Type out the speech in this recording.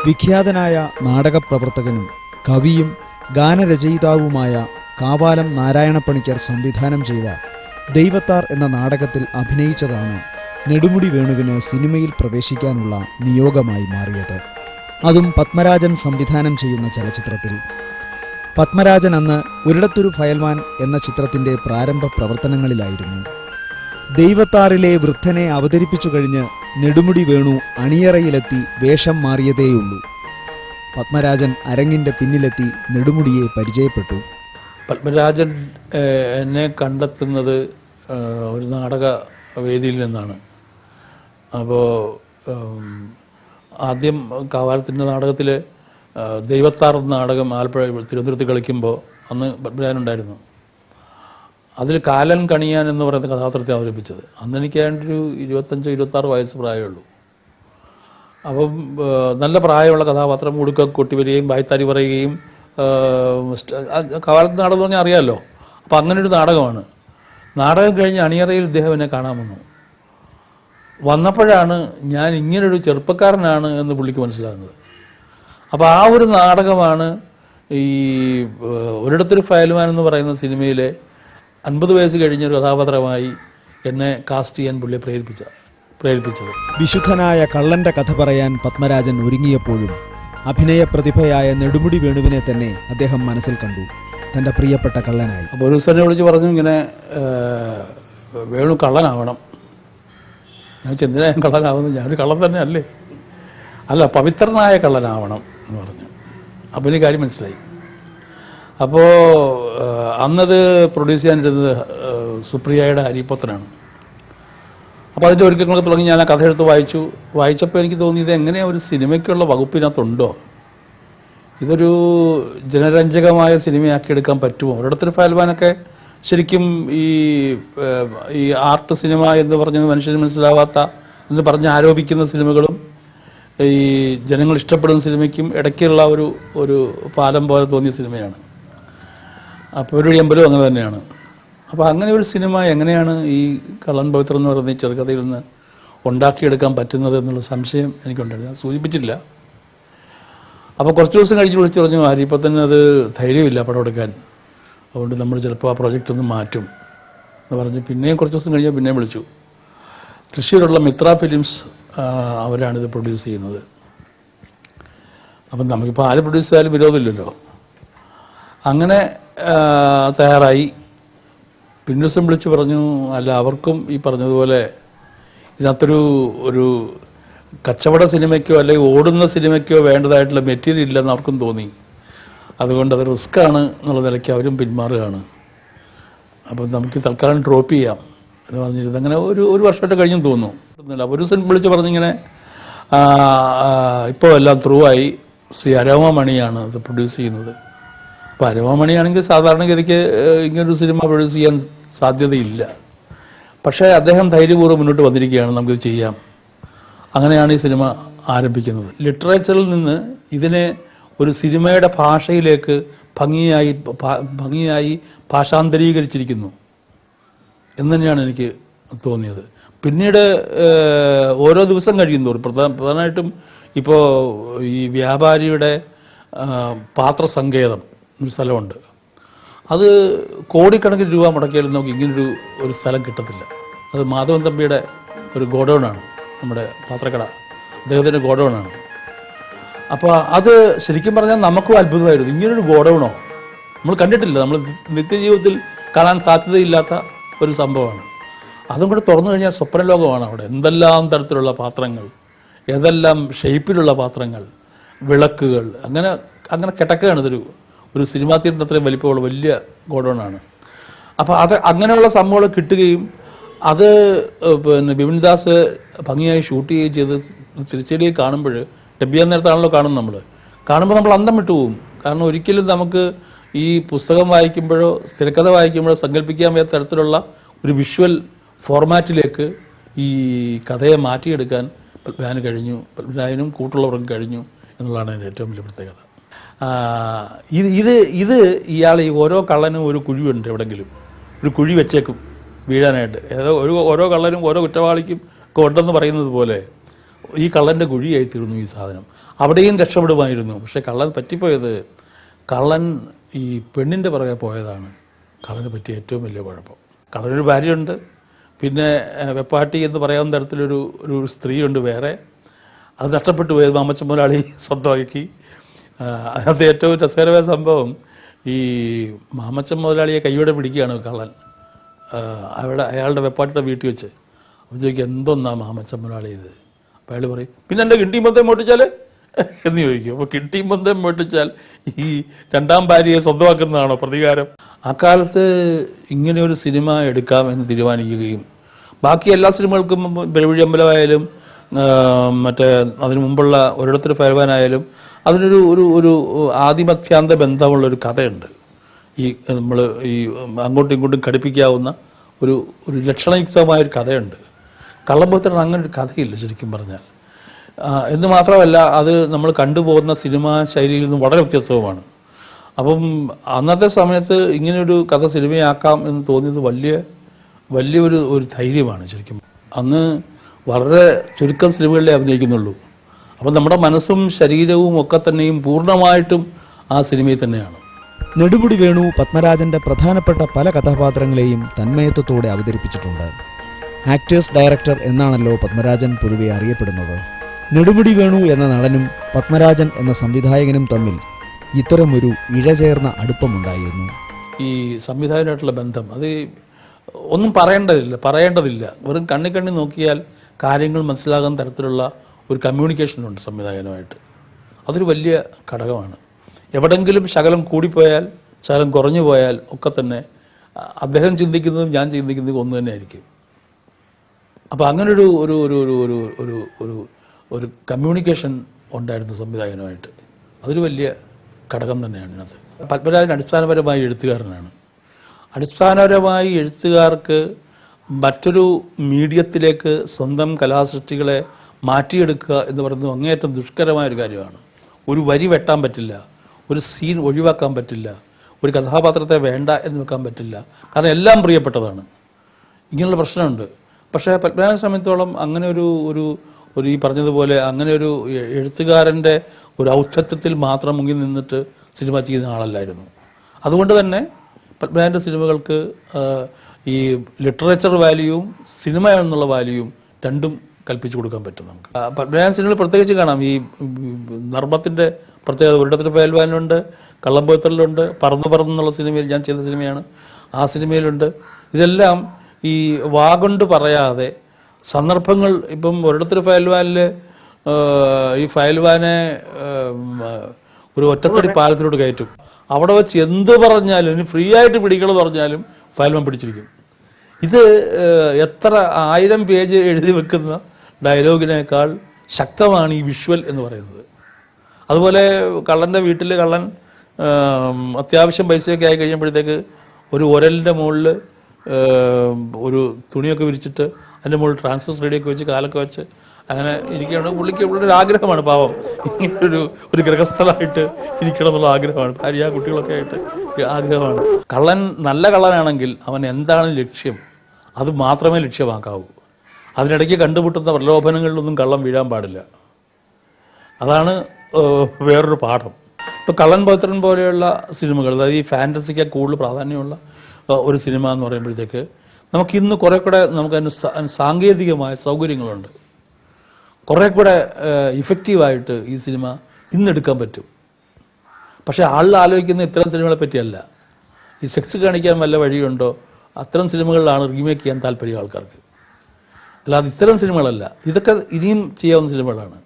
വിഖ്യാതനായ നാടകപ്രവർത്തകനും കവിയും ഗാനരചയിതാവുമായ കാവാലം നാരായണപ്പണിക്കർ സംവിധാനം ചെയ്ത ദൈവത്താർ എന്ന നാടകത്തിൽ അഭിനയിച്ചതാണ് നെടുമുടി വേണുവിന് സിനിമയിൽ പ്രവേശിക്കാനുള്ള നിയോഗമായി മാറിയത്. അതും പത്മരാജൻ സംവിധാനം ചെയ്യുന്ന ചലച്ചിത്രത്തിൽ. പത്മരാജൻ അന്ന് ഒരിടത്തൊരു ഫയൽവാൻ എന്ന ചിത്രത്തിൻ്റെ പ്രാരംഭ പ്രവർത്തനങ്ങളിലായിരുന്നു. ദൈവത്താറിലെ വൃദ്ധനെ അവതരിപ്പിച്ചു കഴിഞ്ഞ് നെടുമുടി വേണു അണിയറയിലെത്തി വേഷം മാറിയതേയുള്ളൂ. പത്മരാജൻ അരങ്ങിൻ്റെ പിന്നിലെത്തി നെടുമുടിയെ പരിചയപ്പെട്ടു. പത്മരാജൻ എന്നെ കണ്ടെത്തുന്നത് ഒരു നാടക വേദിയിൽ നിന്നാണ്. അപ്പോൾ ആദ്യം കാവാലത്തിൻ്റെ നാടകത്തിൽ ദൈവത്താർ നാടകം ആലപ്പുഴ തിരുവനന്തപുരത്ത് കളിക്കുമ്പോൾ അന്ന് പത്മരാജൻ ഉണ്ടായിരുന്നു. അതിൽ കാലൻ കണിയാൻ എന്ന് പറയുന്ന കഥാപാത്രത്തെ അവതരിപ്പിച്ചത്. അന്ന് എനിക്ക് ഒരു 25-26 വയസ്സ് പ്രായമുള്ളൂ. അപ്പം നല്ല പ്രായമുള്ള കഥാപാത്രം ഉടുക്കൊക്കെ കൊട്ടി വരികയും വായ്ത്താരി പറയുകയും കാവാലത്ത് നാടകം എന്ന് പറഞ്ഞാൽ അറിയാമല്ലോ. അപ്പം അങ്ങനൊരു നാടകമാണ്. നാടകം കഴിഞ്ഞ് അണിയറയിൽ ഇദ്ദേഹം എന്നെ കാണാൻ വന്നു. വന്നപ്പോഴാണ് ഞാൻ ഇങ്ങനൊരു ചെറുപ്പക്കാരനാണ് എന്ന് പുള്ളിക്ക് മനസ്സിലാകുന്നത്. അപ്പോൾ ആ ഒരു നാടകമാണ് ഈ ഒരിടത്തൊരു ഫയൽവാൻ എന്ന് പറയുന്ന സിനിമയിലെ 50 വയസ്സ് കഴിഞ്ഞൊരു കഥാപാത്രമായി എന്നെ കാസ്റ്റ് ചെയ്യാൻ പുള്ളിയെ പ്രേരിപ്പിച്ചത്. വിശുദ്ധനായ കള്ളന്റെ കഥ പറയാൻ പത്മരാജൻ ഒരുങ്ങിയപ്പോഴും അഭിനയ പ്രതിഭയായ നെടുമുടി വേണുവിനെ തന്നെ അദ്ദേഹം മനസ്സിൽ കണ്ടു, തൻ്റെ പ്രിയപ്പെട്ട കള്ളനായി. അപ്പോൾ ഒരു ദിവസം വിളിച്ച് പറഞ്ഞു, ഇങ്ങനെ വേണു കള്ളനാവണം. ഞാൻ എന്തിനാ ഞാൻ കള്ളനാവുന്നത്? ഞാനൊരു കള്ളൻ തന്നെ അല്ലേ? അല്ല, പവിത്രനായ കള്ളനാവണം എന്ന് പറഞ്ഞു. അപ്പോൾ എനിക്ക് കാര്യം മനസ്സിലായി. അപ്പോൾ അന്നത് പ്രൊഡ്യൂസ് ചെയ്യാനിരുന്നത് സുപ്രിയയുടെ ഹരിപുത്രനാണ്. അപ്പോൾ അതിൻ്റെ ഒരുക്കങ്ങളൊക്കെ തുടങ്ങി ഞാൻ ആ കഥ എടുത്ത് വായിച്ചപ്പോൾ എനിക്ക് തോന്നി, ഇത് എങ്ങനെയാണ് ഒരു സിനിമയ്ക്കുള്ള വകുപ്പിനകത്തുണ്ടോ? ഇതൊരു ജനരഞ്ജകമായ സിനിമയാക്കിയെടുക്കാൻ പറ്റുമോ? ഒരിടത്തൊരു ഫയൽവാനൊക്കെ ശരിക്കും ഈ ആർട്ട് സിനിമ എന്ന് പറഞ്ഞത് മനുഷ്യന് മനസ്സിലാവാത്ത എന്ന് പറഞ്ഞ് ആരോപിക്കുന്ന സിനിമകളും ഈ ജനങ്ങൾ ഇഷ്ടപ്പെടുന്ന സിനിമയ്ക്കും ഇടയ്ക്കുള്ള ഒരു പാലം പോലെ തോന്നിയ സിനിമയാണ്. അപ്പോൾ ഒരു അമ്പലം അങ്ങനെ തന്നെയാണ്. അപ്പോൾ അങ്ങനെ ഒരു സിനിമ എങ്ങനെയാണ് ഈ കള്ളൻ പവിത്രൻ എന്ന് പറയുന്ന ഈ ചെറുകഥയിൽ നിന്ന് ഉണ്ടാക്കിയെടുക്കാൻ പറ്റുന്നത് എന്നുള്ള സംശയം എനിക്കുണ്ടായിരുന്നു. ഞാൻ സൂചിപ്പിച്ചില്ല. അപ്പോൾ കുറച്ച് ദിവസം കഴിഞ്ഞ് വിളിച്ച് പറഞ്ഞു, ഹരിപത്തിന് അത് ധൈര്യമില്ല പടം എടുക്കാൻ, അതുകൊണ്ട് നമ്മൾ ചിലപ്പോൾ ആ പ്രോജക്റ്റ് ഒന്ന് മാറ്റും എന്ന് പറഞ്ഞ് പിന്നെയും കുറച്ച് ദിവസം കഴിഞ്ഞാൽ പിന്നെയും വിളിച്ചു. തൃശ്ശൂരുള്ള മിത്ര ഫിലിംസ് അവരാണിത് പ്രൊഡ്യൂസ് ചെയ്യുന്നത്. അപ്പം നമുക്കിപ്പോൾ ആര് പ്രൊഡ്യൂസ് ചെയ്താലും വിരോധമില്ലല്ലോ. അങ്ങനെ തയ്യാറായി. പിന്നെ ദിവസം വിളിച്ച് പറഞ്ഞു, അല്ല അവർക്കും ഈ പറഞ്ഞതുപോലെ ഇതിനകത്തൊരു കച്ചവട സിനിമയ്ക്കോ അല്ലെങ്കിൽ ഓടുന്ന സിനിമയ്ക്കോ വേണ്ടതായിട്ടുള്ള മെറ്റീരിയൽ ഇല്ലെന്ന് അവർക്കും തോന്നി. അതുകൊണ്ട് അത് റിസ്ക്കാണ് എന്നുള്ള നിലയ്ക്ക് അവരും പിന്മാറുകയാണ്. അപ്പം നമുക്ക് തൽക്കാലം ഡ്രോപ്പ് ചെയ്യാം എന്ന് പറഞ്ഞിരുന്നത്. അങ്ങനെ ഒരു വർഷമായിട്ട് കഴിഞ്ഞെന്ന് തോന്നുന്നു. ഒരു ദിവസം വിളിച്ച് പറഞ്ഞിങ്ങനെ ഇപ്പോൾ എല്ലാം ത്രൂ ആയി, ശ്രീ അരോമമണിയാണ് അത് പ്രൊഡ്യൂസ് ചെയ്യുന്നത്. അപ്പോൾ അരോമമണിയാണെങ്കിൽ സാധാരണഗതിക്ക് ഇങ്ങനൊരു സിനിമ പ്രൊഡ്യൂസ് ചെയ്യാൻ സാധ്യതയില്ല. പക്ഷേ അദ്ദേഹം ധൈര്യപൂർവ്വം മുന്നോട്ട് വന്നിരിക്കുകയാണ്, നമുക്കിത് ചെയ്യാം. അങ്ങനെയാണ് ഈ സിനിമ ആരംഭിക്കുന്നത്. ലിറ്ററേച്ചറിൽ നിന്ന് ഇതിനെ ഒരു സിനിമയുടെ ഭാഷയിലേക്ക് ഭംഗിയായി ഭാഷാന്തരീകരിച്ചിരിക്കുന്നു എന്ന് തന്നെയാണ് എനിക്ക് തോന്നിയത്. പിന്നീട് ഓരോ ദിവസം കഴിയുന്നതോറും പ്രധാനമായിട്ടും ഇപ്പോൾ ഈ വ്യാപാരിയുടെ പാത്രസങ്കേതം ഒരു സ്ഥലമുണ്ട്. അത് കോടിക്കണക്കിന് രൂപ മുടക്കിയാലും നമുക്ക് ഇങ്ങനൊരു സ്ഥലം കിട്ടത്തില്ല. അത് മാധവൻ തമ്പിയുടെ ഒരു ഗോഡൗണാണ്, നമ്മുടെ പാത്രക്കട, അദ്ദേഹത്തിൻ്റെ ഗോഡൗണാണ്. അപ്പോൾ അത് ശരിക്കും പറഞ്ഞാൽ നമുക്കും അത്ഭുതമായിരുന്നു. ഇങ്ങനൊരു ഗോഡൗണോ നമ്മൾ കണ്ടിട്ടില്ല, നമ്മൾ നിത്യജീവിതത്തിൽ കാണാൻ സാധ്യതയില്ലാത്ത ഒരു സംഭവമാണ്. അതും കൂടെ തുറന്നു കഴിഞ്ഞാൽ സ്വപ്നലോകമാണ്. അവിടെ എന്തെല്ലാം തരത്തിലുള്ള പാത്രങ്ങൾ, ഏതെല്ലാം ഷേപ്പിലുള്ള പാത്രങ്ങൾ, വിളക്കുകൾ, അങ്ങനെ കിടക്കുകയാണ്. ഒരു സിനിമാ തിയേറ്ററിന് അത്രയും വലിപ്പമുള്ള വലിയ ഗോഡൗണാണ്. അപ്പോൾ അങ്ങനെയുള്ള സംഭവങ്ങൾ കിട്ടുകയും അത് പിന്നെ ബിപിൻദാസ് ഭംഗിയായി ഷൂട്ട് ചെയ്യുകയും ചെയ്ത് തിരിച്ചടിയിൽ കാണുമ്പോൾ, ഡബ് ചെയ്യാൻ നേരത്താണല്ലോ കാണുമ്പോൾ നമ്മൾ അന്തം വിട്ടുപോകും. കാരണം ഒരിക്കലും നമുക്ക് ഈ പുസ്തകം വായിക്കുമ്പോഴോ തിരക്കഥ വായിക്കുമ്പോഴോ സങ്കല്പിക്കാൻ വയ്യാത്ത തരത്തിലുള്ള ഒരു വിഷ്വൽ ഫോർമാറ്റിലേക്ക് ഈ കഥയെ മാറ്റിയെടുക്കാൻ പത്മരാജന് കഴിഞ്ഞു, പത്മരാജനും കൂട്ടുള്ളവർക്കും കഴിഞ്ഞു എന്നുള്ളതാണ് എൻ്റെ ഏറ്റവും വലിയ പ്രത്യേകത. ഇത് ഇയാൾ ഈ ഓരോ കള്ളനും ഒരു കുഴിയുണ്ട്, എവിടെങ്കിലും ഒരു കുഴി വെച്ചേക്കും വീഴാനായിട്ട്. ഓരോ കള്ളനും ഓരോ കുറ്റവാളിക്കും ഒക്കെ ഉണ്ടെന്ന് പറയുന്നത് പോലെ ഈ കള്ളൻ്റെ കുഴിയായി തീർന്നു ഈ സാധനം. അവിടെയും രക്ഷപ്പെടുമായിരുന്നു. പക്ഷേ കള്ളൻ പറ്റിപ്പോയത്, കള്ളൻ ഈ പെണ്ണിൻ്റെ പുറകെ പോയതാണ് കള്ളന് പറ്റിയ ഏറ്റവും വലിയ കുഴപ്പം. കള്ളനൊരു ഭാര്യയുണ്ട്, പിന്നെ വെപ്പാട്ടി എന്ന് പറയാവുന്ന തരത്തിലൊരു സ്ത്രീയുണ്ട് വേറെ. അത് നഷ്ടപ്പെട്ടു പോയത് മാമച്ചൻ മുതലാളി സ്വന്തമാക്കി. അതിനകത്ത് ഏറ്റവും രസകരമായ സംഭവം, ഈ മാമച്ചൻ മുതലാളിയെ കൈയോടെ പിടിക്കുകയാണ് കള്ളൻ അയാളുടെ വെപ്പാട്ടിയുടെ വീട്ടിൽ വെച്ച്. അപ്പോൾ ചോദിക്കും, എന്തോന്നാ മാമച്ചൻ മുതലാളി ഇത്? അപ്പോൾ അയാൾ പറയും, പിന്നെ എൻ്റെ കിണ്ടിയും ബന്ധം മോട്ടിച്ചാൽ എന്ന് ചോദിക്കും. അപ്പോൾ കിണ്ടിയും ബന്ധം മോട്ടിച്ചാൽ ഈ രണ്ടാം ഭാര്യയെ സ്വന്തമാക്കുന്നതാണോ പ്രതികാരം? അക്കാലത്ത് ഇങ്ങനെ ഒരു സിനിമ എടുക്കാം എന്ന് തീരുമാനിക്കുകയും ബാക്കി എല്ലാ സിനിമകൾക്കും പെരുവഴി അമ്പലമായാലും മറ്റേ അതിനു മുമ്പുള്ള ഒരിടത്തൊരു ഫയൽവാനായാലും അതിനൊരു ഒരു ഒരു ആദിമധ്യാന്ത ബന്ധമുള്ളൊരു കഥയുണ്ട്. ഈ നമ്മൾ ഈ അങ്ങോട്ടും ഇങ്ങോട്ടും ഘടിപ്പിക്കാവുന്ന ഒരു ലക്ഷണയുക്തമായൊരു കഥയുണ്ട്. കള്ളമ്പുത്രൻ അങ്ങനെ ഒരു കഥയില്ല ശരിക്കും പറഞ്ഞാൽ. എന്ന് മാത്രമല്ല, അത് നമ്മൾ കണ്ടുപോകുന്ന സിനിമാ ശൈലിയിൽ നിന്നും വളരെ വ്യത്യസ്തവുമാണ്. അപ്പം അന്നത്തെ സമയത്ത് ഇങ്ങനെയൊരു കഥ സിനിമയാക്കാം എന്ന് തോന്നിയത് വലിയൊരു ധൈര്യമാണ് ശരിക്കും. അന്ന് വളരെ ചുരുക്കം സിനിമകളിലേ അഭിനയിക്കുന്നുള്ളൂ. അപ്പം നമ്മുടെ മനസ്സും ശരീരവും ഒക്കെ തന്നെയും പൂർണ്ണമായിട്ടും ആ സിനിമയിൽ തന്നെയാണ്. നെടുമുടി വേണു പത്മരാജന്റെ പ്രധാനപ്പെട്ട പല കഥാപാത്രങ്ങളെയും തന്മയത്വത്തോടെ അവതരിപ്പിച്ചിട്ടുണ്ട്. ആക്ടേഴ്സ് ഡയറക്ടർ എന്നാണല്ലോ പത്മരാജൻ പൊതുവെ അറിയപ്പെടുന്നത്. നെടുമുടി വേണു എന്ന നടനും പത്മരാജൻ എന്ന സംവിധായകനും തമ്മിൽ ഇത്തരമൊരു ഇഴചേർന്ന അടുപ്പമുണ്ടായിരുന്നു. ഈ സംവിധായകനായിട്ടുള്ള ബന്ധം അത് ഒന്നും പറയേണ്ടതില്ല. വെറും കണ്ണി നോക്കിയാൽ കാര്യങ്ങൾ മനസ്സിലാകുന്ന തരത്തിലുള്ള ഒരു കമ്മ്യൂണിക്കേഷനുണ്ട് സംവിധായകനുമായിട്ട്. അതൊരു വലിയ ഘടകമാണ്. എവിടെങ്കിലും ശകലം കൂടിപ്പോയാൽ ശകലം കുറഞ്ഞു പോയാൽ ഒക്കെ തന്നെ അദ്ദേഹം ചിന്തിക്കുന്നതും ഞാൻ ചിന്തിക്കുന്നതും ഒന്ന് തന്നെ ആയിരിക്കും. അപ്പോൾ അങ്ങനൊരു ഒരു ഒരു ഒരു ഒരു ഒരു ഒരു കമ്മ്യൂണിക്കേഷൻ ഉണ്ടായിരുന്നു സംവിധായകനുമായിട്ട്. അതൊരു വലിയ ഘടകം തന്നെയാണ് ഇതിനകത്ത്. പത്മരാജൻ അടിസ്ഥാനപരമായി എഴുത്തുകാരനാണ്. അടിസ്ഥാനപരമായി എഴുത്തുകാർക്ക് മറ്റൊരു മീഡിയത്തിലേക്ക് സ്വന്തം കലാസൃഷ്ടികളെ മാറ്റിയെടുക്കുക എന്ന് പറയുന്നത് അങ്ങേയറ്റം ദുഷ്കരമായൊരു കാര്യമാണ്. ഒരു വരി വെട്ടാൻ പറ്റില്ല, ഒരു സീൻ ഒഴിവാക്കാൻ പറ്റില്ല, ഒരു കഥാപാത്രത്തെ വേണ്ട എന്ന് വെക്കാൻ പറ്റില്ല. കാരണം എല്ലാം പ്രിയപ്പെട്ടതാണ്. ഇങ്ങനെയുള്ള പ്രശ്നമുണ്ട്. പക്ഷേ പത്മനാഭനെ സംബന്ധിച്ചോളം അങ്ങനെ ഒരു ഈ പറഞ്ഞതുപോലെ അങ്ങനെ ഒരു എഴുത്തുകാരൻ്റെ ഒരു ഔദ്ധത്യത്തിൽ മാത്രം മുങ്ങി നിന്നിട്ട് സിനിമ ചെയ്യുന്ന ആളല്ലായിരുന്നു. അതുകൊണ്ട് തന്നെ പത്മനാഭൻ്റെ സിനിമകൾക്ക് ഈ ലിറ്ററേച്ചർ വാല്യൂവും സിനിമ എന്നുള്ള വാല്യൂവും രണ്ടും കൽപ്പിച്ചു കൊടുക്കാൻ പറ്റും നമുക്ക്. പത്മനാഭൻ സിനിമകൾ പ്രത്യേകിച്ച് കാണാം. ഈ നർമ്മത്തിൻ്റെ പ്രത്യേകത ഒരിടത്തൊരു ഫയൽവാനുണ്ട്, കള്ളമ്പുത്തറിലുണ്ട്, പറന്നുള്ള സിനിമയിൽ ഞാൻ ചെയ്ത സിനിമയാണ്, ആ സിനിമയിലുണ്ട്. ഇതെല്ലാം ഈ വാഗൊണ്ട് പറയാതെ സന്ദർഭങ്ങൾ, ഇപ്പം ഒരിടത്തൊരു ഫയൽവാനിൽ ഈ ഫയൽവാനെ ഒരു ഒറ്റത്തടി പാലത്തിലോട്ട് കയറ്റും. അവിടെ വെച്ച് എന്ത് പറഞ്ഞാലും ഇനി ഫ്രീ ആയിട്ട് പിടിക്കണം പറഞ്ഞാലും ഫയൽവാൻ പിടിച്ചിരിക്കും. ഇത് എത്ര 1000 പേജ് എഴുതി വെക്കുന്ന ഡയലോഗിനേക്കാൾ ശക്തമാണ് ഈ വിഷ്വൽ എന്ന് പറയുന്നത്. അതുപോലെ കള്ളൻ്റെ വീട്ടിൽ കള്ളൻ അത്യാവശ്യം പൈസയൊക്കെ ആയി കഴിയുമ്പോഴത്തേക്ക് ഒരു ഉരലിൻ്റെ മുകളിൽ ഒരു തുണിയൊക്കെ വിരിച്ചിട്ട് അതിൻ്റെ മുകളിൽ ട്രാൻസ്ഫർ റേഡിയൊക്കെ വെച്ച് കാലൊക്കെ വെച്ച് അങ്ങനെ ഇരിക്കുകയാണ്. പുള്ളിക്ക് ഒരു ആഗ്രഹമാണ്, പാവം ഇങ്ങനെ ഒരു ഗൃഹസ്ഥലായിട്ട് ഇരിക്കണം എന്നുള്ള ആഗ്രഹമാണ്. ഭാര്യ കുട്ടികളൊക്കെ ആയിട്ട് ആഗ്രഹമാണ്. കള്ളൻ നല്ല കള്ളനാണെങ്കിൽ അവൻ എന്താണ് ലക്ഷ്യം അത് മാത്രമേ ലക്ഷ്യമാക്കാവൂ. അതിനിടയ്ക്ക് കണ്ടുമുട്ടുന്ന പ്രലോഭനങ്ങളിലൊന്നും കള്ളം വീഴാൻ പാടില്ല. അതാണ് വേറൊരു പാഠം. ഇപ്പോൾ കള്ളൻ പൗത്രൻ പോലെയുള്ള സിനിമകൾ, അതായത് ഈ ഫാൻറ്റസിക്ക് കൂടുതൽ പ്രാധാന്യമുള്ള ഒരു സിനിമ എന്ന് പറയുമ്പോഴത്തേക്ക് നമുക്കിന്ന് കുറേ കൂടെ നമുക്കതിന് സാങ്കേതികമായ സൗകര്യങ്ങളുണ്ട്. കുറേ കൂടെ ഇഫക്റ്റീവായിട്ട് ഈ സിനിമ ഇന്നെടുക്കാൻ പറ്റും. പക്ഷേ ആളിൽ ആലോചിക്കുന്ന ഇത്തരം സിനിമകളെ പറ്റിയല്ല. ഈ സെക്സ് കാണിക്കാൻ വല്ല വഴിയുണ്ടോ, അത്തരം സിനിമകളിലാണ് റീമേക്ക് ചെയ്യാൻ താല്പര്യം ആൾക്കാർക്ക്. അല്ലാതെ ഇത്തരം സിനിമകളല്ല. ഇതൊക്കെ ഇനിയും ചെയ്യാവുന്ന സിനിമകളാണ്.